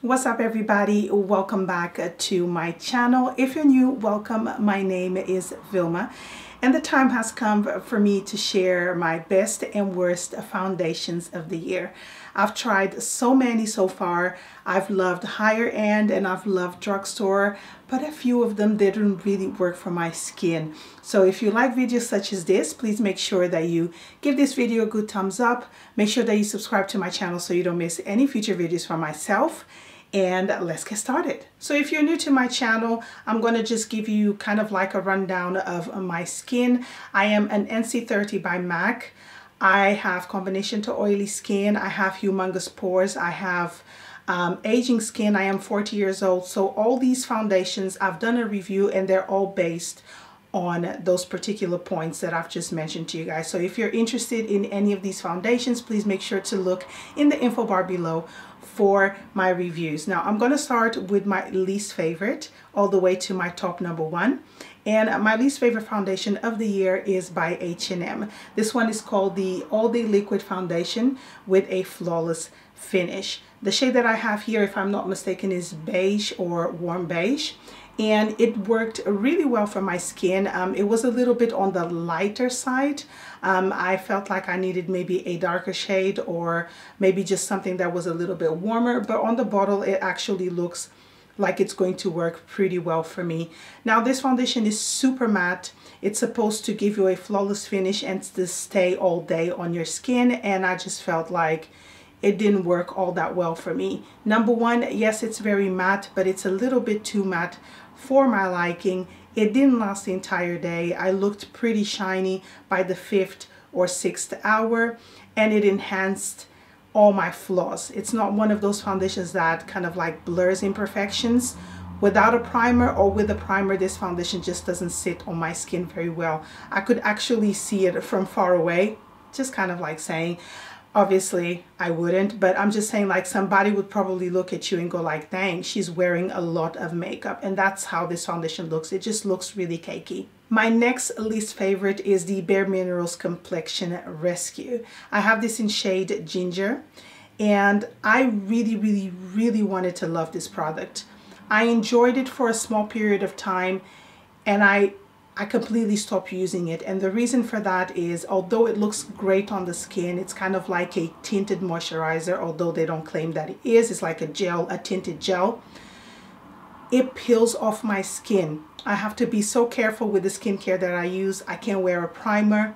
What's up everybody? Welcome back to my channel. If you're new, welcome. My name is Vilma and the time has come for me to share my best and worst foundations of the year. I've tried so many so far. I've loved higher end and I've loved drugstore, but a few of them didn't really work for my skin. So if you like videos such as this, please make sure that you give this video a good thumbs up. Make sure that you subscribe to my channel so you don't miss any future videos from myself. And let's get started. So if you're new to my channel, I'm going to just give you kind of like a rundown of my skin. I am an NC30 by MAC. I have combination to oily skin. I have humongous pores. I have aging skin. I am 40 years old. So all these foundations, I've done a review and they're all based on those particular points that I've just mentioned to you guys. So if you're interested in any of these foundations, please make sure to look in the info bar below for my reviews. Now I'm going to start with my least favorite all the way to my top number one. And my least favorite foundation of the year is by H&M. This one is called the All Day Liquid Foundation with a Flawless Finish. The shade that I have here, if I'm not mistaken, is beige or warm beige. And it worked really well for my skin. It was a little bit on the lighter side. I felt like I needed maybe a darker shade or maybe just something that was a little bit warmer, but on the bottle it actually looks like it's going to work pretty well for me. Now this foundation is super matte. It's supposed to give you a flawless finish and to stay all day on your skin, and I just felt like it didn't work all that well for me. Number one, yes, it's very matte, but it's a little bit too matte for my liking. It didn't last the entire day. I looked pretty shiny by the 5th or 6th hour, and it enhanced all my flaws. It's not one of those foundations that kind of like blurs imperfections. Without a primer or with a primer, this foundation just doesn't sit on my skin very well. I could actually see it from far away, just kind of like saying, obviously I wouldn't, but I'm just saying like somebody would probably look at you and go like, dang, she's wearing a lot of makeup. And that's how this foundation looks. It just looks really cakey. My next least favorite is the Bare Minerals Complexion Rescue. I have this in shade Ginger, and I really wanted to love this product. I enjoyed it for a small period of time, and I completely stopped using it. And the reason for that is, although it looks great on the skin, it's kind of like a tinted moisturizer, although they don't claim that it is. It's like a gel, a tinted gel. It peels off my skin. I have to be so careful with the skincare that I use. I can't wear a primer.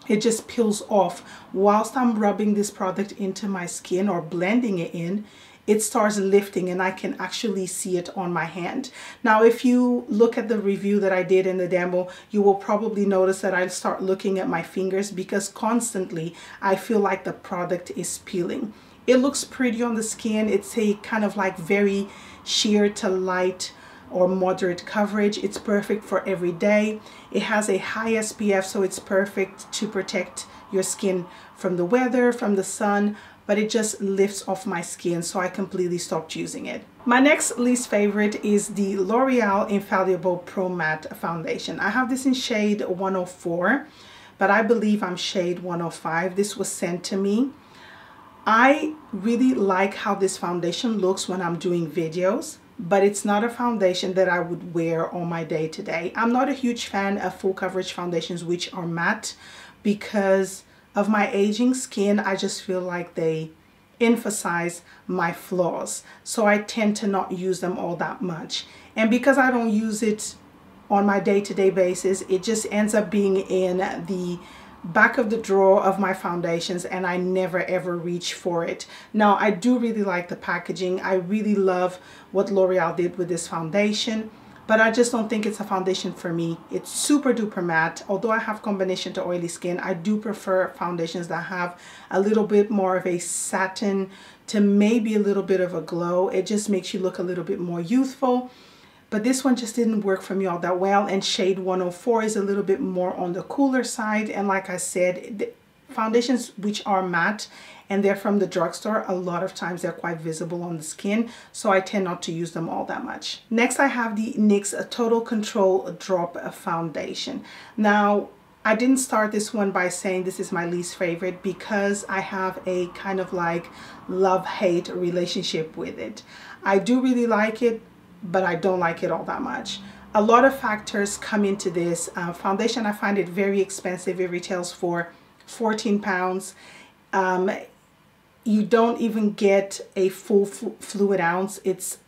It just peels off. Whilst I'm rubbing this product into my skin or blending it in, it starts lifting and I can actually see it on my hand. Now, if you look at the review that I did in the demo, you will probably notice that I start looking at my fingers because constantly I feel like the product is peeling. It looks pretty on the skin. It's a kind of like very sheer to light or moderate coverage. It's perfect for every day. It has a high SPF, so it's perfect to protect your skin from the weather, from the sun, but it just lifts off my skin, so I completely stopped using it. My next least favorite is the L'Oreal Infallible Pro Matte Foundation. I have this in shade 104, but I believe I'm shade 105. This was sent to me. I really like how this foundation looks when I'm doing videos, but it's not a foundation that I would wear on my day-to-day. I'm not a huge fan of full coverage foundations which are matte because of my aging skin. I just feel like they emphasize my flaws, so I tend to not use them all that much. And because I don't use it on my day-to-day basis, it just ends up being in the back of the drawer of my foundations, and I never ever reach for it. Now, I do really like the packaging. I really love what L'Oreal did with this foundation, but I just don't think it's a foundation for me. It's super duper matte. Although I have combination to oily skin, I do prefer foundations that have a little bit more of a satin to maybe a little bit of a glow. It just makes you look a little bit more youthful. But this one just didn't work for me all that well, and shade 104 is a little bit more on the cooler side. And like I said, the foundations which are matte and they're from the drugstore, a lot of times they're quite visible on the skin, so I tend not to use them all that much. Next, I have the NYX Total Control Drop Foundation. Now, I didn't start this one by saying this is my least favorite, because I have a kind of like love-hate relationship with it. I do really like it, but I don't like it all that much. A lot of factors come into this. Foundation, I find it very expensive. It retails for 14 pounds. You don't even get a full fluid ounce. It's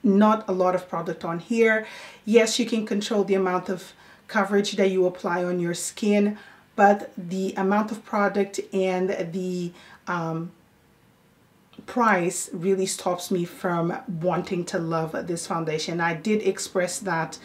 not a lot of product on here. Yes, you can control the amount of coverage that you apply on your skin, but the amount of product and the price really stops me from wanting to love this foundation. I did express that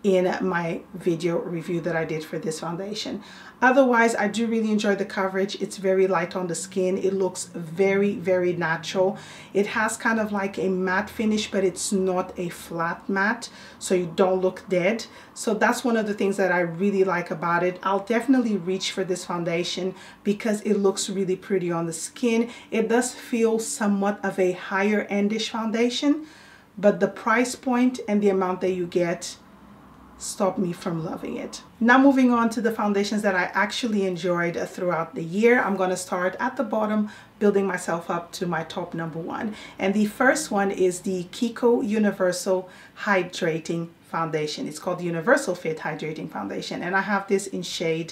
in my video review that I did for this foundation. Otherwise, I do really enjoy the coverage. It's very light on the skin. It looks very, very natural. It has kind of like a matte finish, but it's not a flat matte, so you don't look dead. So that's one of the things that I really like about it. I'll definitely reach for this foundation because it looks really pretty on the skin. It does feel somewhat of a higher endish foundation, but the price point and the amount that you get stop me from loving it. Now moving on to the foundations that I actually enjoyed throughout the year. I'm going to start at the bottom, building myself up to my top number one. And the first one is the Kiko Universal Hydrating Foundation. It's called the Universal Fit Hydrating Foundation, and I have this in shade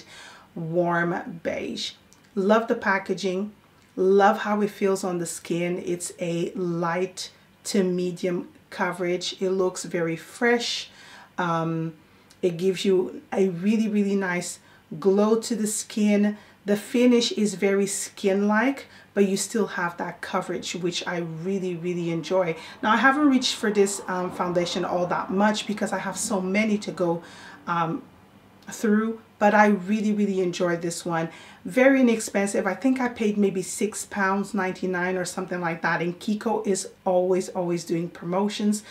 Warm Beige. Love the packaging, love how it feels on the skin. It's a light to medium coverage. It looks very fresh. It gives you a really, really nice glow to the skin. The finish is very skin-like, but you still have that coverage, which I really, really enjoy. Now, I haven't reached for this foundation all that much because I have so many to go through, but I really, really enjoyed this one. Very inexpensive. I think I paid maybe £6.99 or something like that, and Kiko is always doing promotions.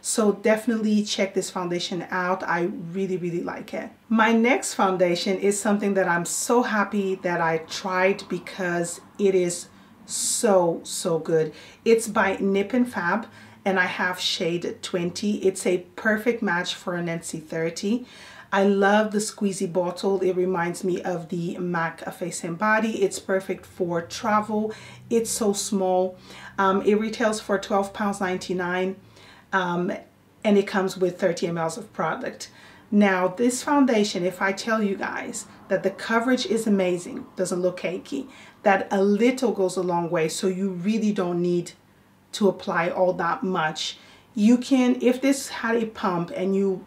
So definitely check this foundation out. I really, really like it. My next foundation is something that I'm so happy that I tried because it is so good. It's by Nippon Fab, and I have shade 20. It's a perfect match for an NC30. I love the squeezy bottle. It reminds me of the MAC Face and Body. It's perfect for travel. It's so small. It retails for £12.99. And it comes with 30 ml of product. Now, this foundation, if I tell you guys that the coverage is amazing, doesn't look cakey, that a little goes a long way, so you really don't need to apply all that much. You can, if this had a pump and you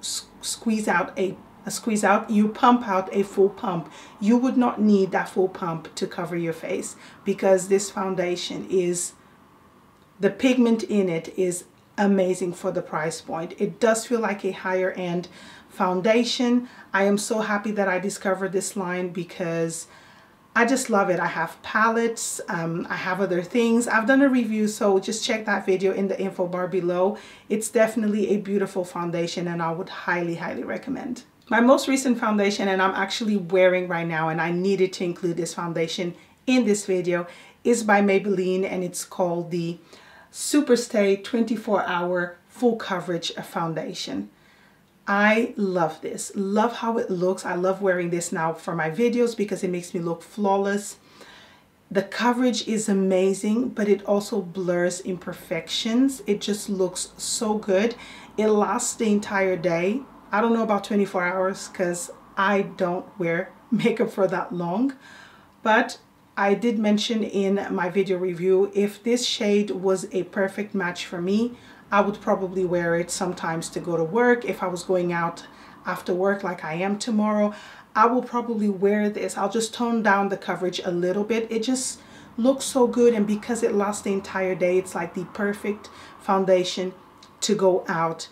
you pump out a full pump, you would not need that full pump to cover your face, because this foundation is, the pigment in it is amazing for the price point. It does feel like a higher end foundation. I am so happy that I discovered this line because I just love it. I have palettes, I have other things. I've done a review, so just check that video in the info bar below. It's definitely a beautiful foundation, and I would highly recommend. My most recent foundation, and I'm actually wearing right now, and I needed to include this foundation in this video, is by Maybelline, and it's called the Superstay 24-Hour Full Coverage Foundation. I love this. Love how it looks. I love wearing this now for my videos because it makes me look flawless. The coverage is amazing, but it also blurs imperfections. It just looks so good. It lasts the entire day. I don't know about 24 hours because I don't wear makeup for that long, but I did mention in my video review, if this shade was a perfect match for me, I would probably wear it sometimes to go to work. If I was going out after work like I am tomorrow, I will probably wear this. I'll just tone down the coverage a little bit. It just looks so good, and because it lasts the entire day, it's like the perfect foundation to go out.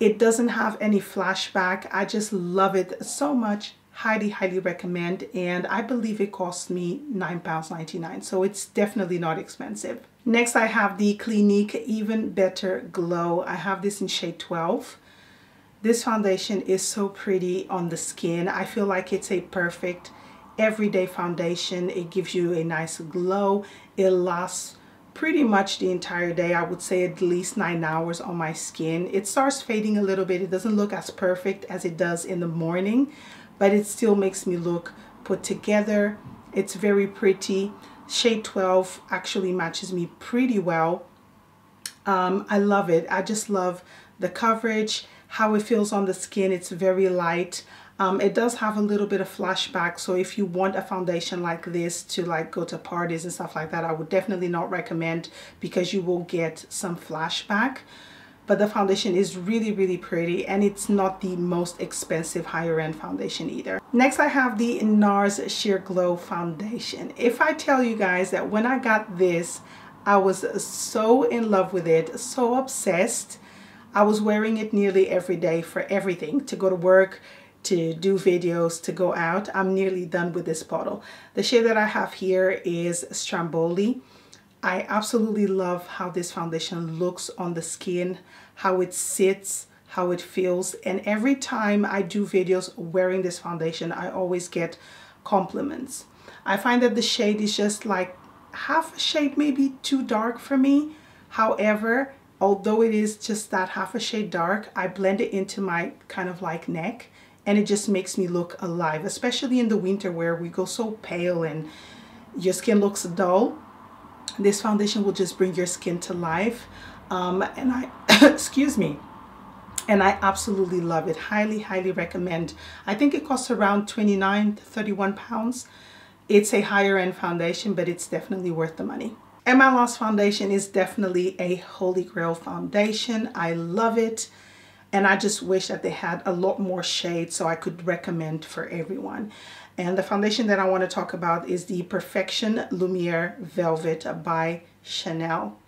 It doesn't have any flashback. I just love it so much. Highly recommend, and I believe it cost me £9.99, so it's definitely not expensive. Next, I have the Clinique Even Better Glow. I have this in shade 12. This foundation is so pretty on the skin. I feel like it's a perfect everyday foundation. It gives you a nice glow. It lasts pretty much the entire day. I would say at least 9 hours on my skin. It starts fading a little bit. It doesn't look as perfect as it does in the morning, but it still makes me look put together. It's very pretty. Shade 12 actually matches me pretty well. I love it. I just love the coverage, how it feels on the skin. It's very light. It does have a little bit of flashback, so if you want a foundation like this to like go to parties and stuff like that, I would definitely not recommend, because you will get some flashback. But the foundation is really, really pretty, and it's not the most expensive higher end foundation either. Next, I have the Nars Sheer Glow foundation. If I tell you guys that when I got this, I was so in love with it, so obsessed. I was wearing it nearly every day for everything, to go to work, to do videos, to go out. I'm nearly done with this bottle. The shade that I have here is Stromboli. I absolutely love how this foundation looks on the skin, how it sits, how it feels. And every time I do videos wearing this foundation, I always get compliments. I find that the shade is just like half a shade maybe too dark for me. However, although it is just that half a shade dark, I blend it into my kind of like neck, and it just makes me look alive, especially in the winter where we go so pale and your skin looks dull. This foundation will just bring your skin to life. And I excuse me, and I absolutely love it. Highly, highly recommend. I think it costs around 29 to 31 pounds. It's a higher end foundation, but it's definitely worth the money. And my last foundation is definitely a holy grail foundation. I love it, and I just wish that they had a lot more shades so I could recommend for everyone. And the foundation that I want to talk about is the Perfection Lumiere Velvet by Chanel.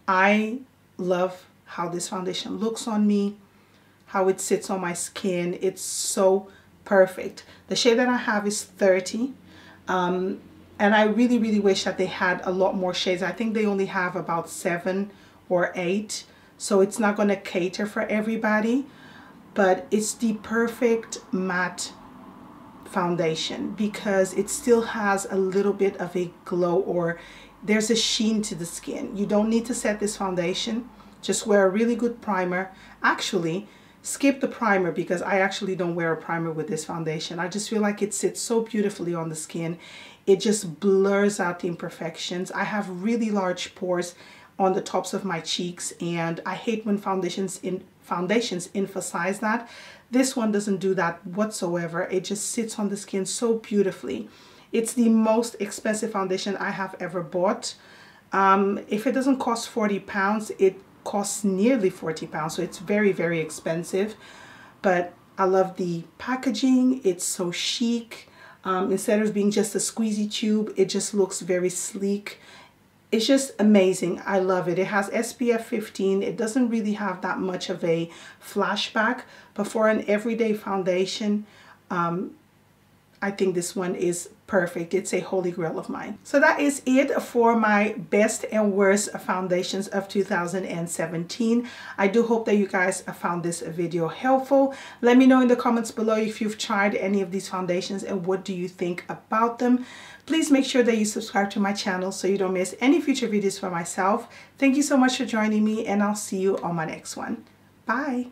I love how this foundation looks on me, how it sits on my skin. It's so perfect. The shade that I have is 30. And I really, really wish that they had a lot more shades. I think they only have about 7 or 8. So it's not going to cater for everybody. But it's the perfect matte foundation, because it still has a little bit of a glow, or there's a sheen to the skin. You don't need to set this foundation. Just wear a really good primer. Actually, skip the primer, because I actually don't wear a primer with this foundation. I just feel like it sits so beautifully on the skin. It just blurs out the imperfections. I have really large pores on the tops of my cheeks, and I hate when foundations emphasize that. This one doesn't do that whatsoever. It just sits on the skin so beautifully. It's the most expensive foundation I have ever bought. If it doesn't cost 40 pounds, it costs nearly 40 pounds. So it's very, very expensive. But I love the packaging. It's so chic. Instead of being just a squeezy tube, it just looks very sleek. It's just amazing. I love it. It has SPF 15. It doesn't really have that much of a flashback, but for an everyday foundation, I think this one is perfect. It's a holy grail of mine. So that is it for my best and worst foundations of 2017. I do hope that you guys found this video helpful. Let me know in the comments below if you've tried any of these foundations and what do you think about them. Please make sure that you subscribe to my channel so you don't miss any future videos for myself. Thank you so much for joining me, and I'll see you on my next one. Bye.